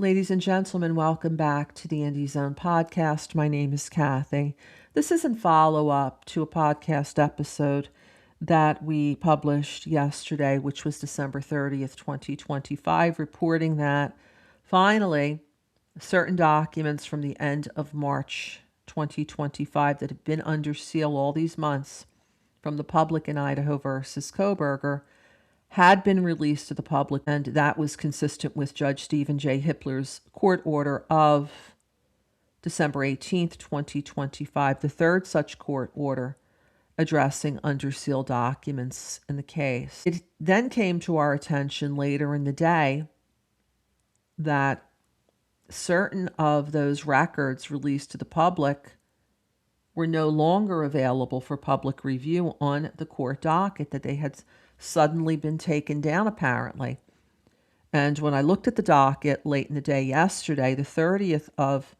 Ladies and gentlemen, welcome back to the Indie Zone podcast. My name is Kathy. This is in follow-up to a podcast episode that we published yesterday, which was December 30th, 2025, reporting that finally certain documents from the end of March 2025 that have been under seal all these months from the public in Idaho versus Kohberger had been released to the public, and that was consistent with Judge Stephen J. Hippler's court order of December 18th, 2025, the third such court order addressing under seal documents in the case. It then came to our attention later in the day that certain of those records released to the public were no longer available for public review on the court docket, that they had suddenly been taken down, apparently. And when I looked at the docket late in the day yesterday, the 30th of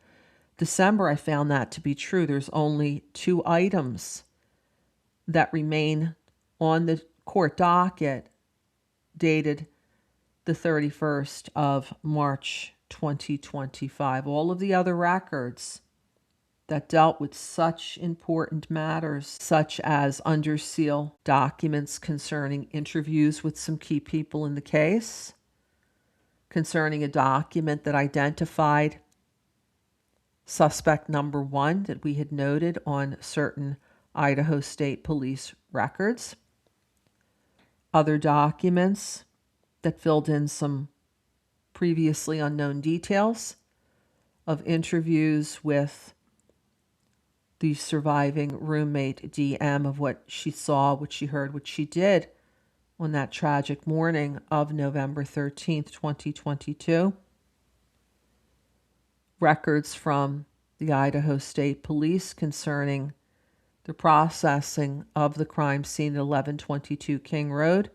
December, I found that to be true. There's only 2 items that remain on the court docket dated the 31st of March 2025. All of the other records that dealt with such important matters, such as under seal documents concerning interviews with some key people in the case, concerning a document that identified suspect number 1 that we had noted on certain Idaho State Police records, other documents that filled in some previously unknown details of interviews with the surviving roommate DM, of what she saw, what she heard, what she did on that tragic morning of November 13th, 2022. Records from the Idaho State Police concerning the processing of the crime scene at 1122 King Road,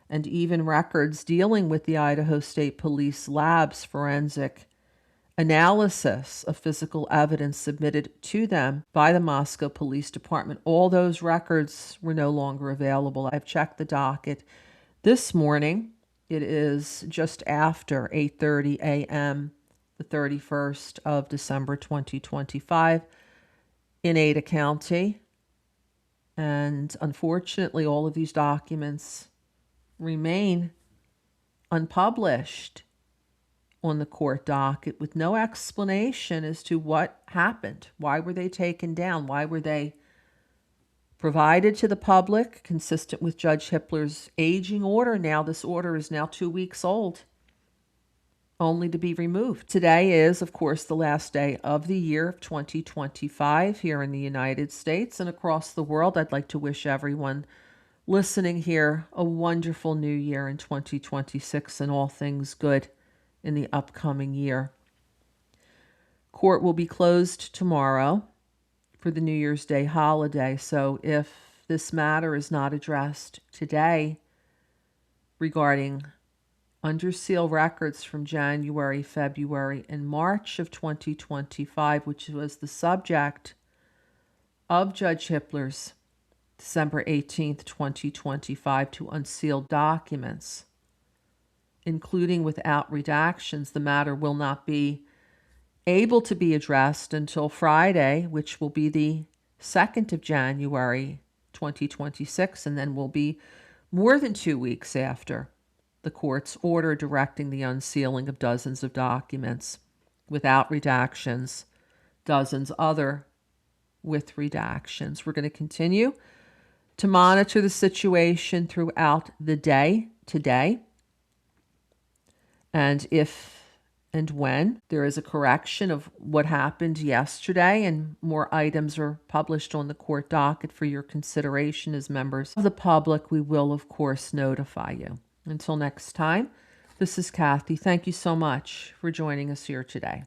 and even records dealing with the Idaho State Police Lab's forensic analysis of physical evidence submitted to them by the Moscow Police Department. All those records were no longer available. I've checked the docket this morning. It is just after 8:30 a.m., the 31st of December 2025, in Ada County. And unfortunately, all of these documents remain unpublished on the court docket, with no explanation as to what happened. Why were they taken down? Why were they provided to the public consistent with Judge Hippler's aging order? Now this order is now 2 weeks old, only to be removed. Today is, of course, the last day of the year of 2025 here in the United States and across the world. I'd like to wish everyone listening here a wonderful new year in 2026 and all things good in the upcoming year. Court will be closed tomorrow for the New Year's Day holiday, so if this matter is not addressed today regarding under seal records from January, February, and March of 2025, which was the subject of Judge Hippler's December 18th, 2025, to unsealed documents, including without redactions, the matter will not be able to be addressed until Friday, which will be the 2nd of January, 2026, and then will be more than 2 weeks after the court's order directing the unsealing of dozens of documents without redactions, dozens other with redactions. We're going to continue to monitor the situation throughout the day today. And if and when there is a correction of what happened yesterday and more items are published on the court docket for your consideration as members of the public, we will, of course, notify you. Until next time, this is Kathy. Thank you so much for joining us here today.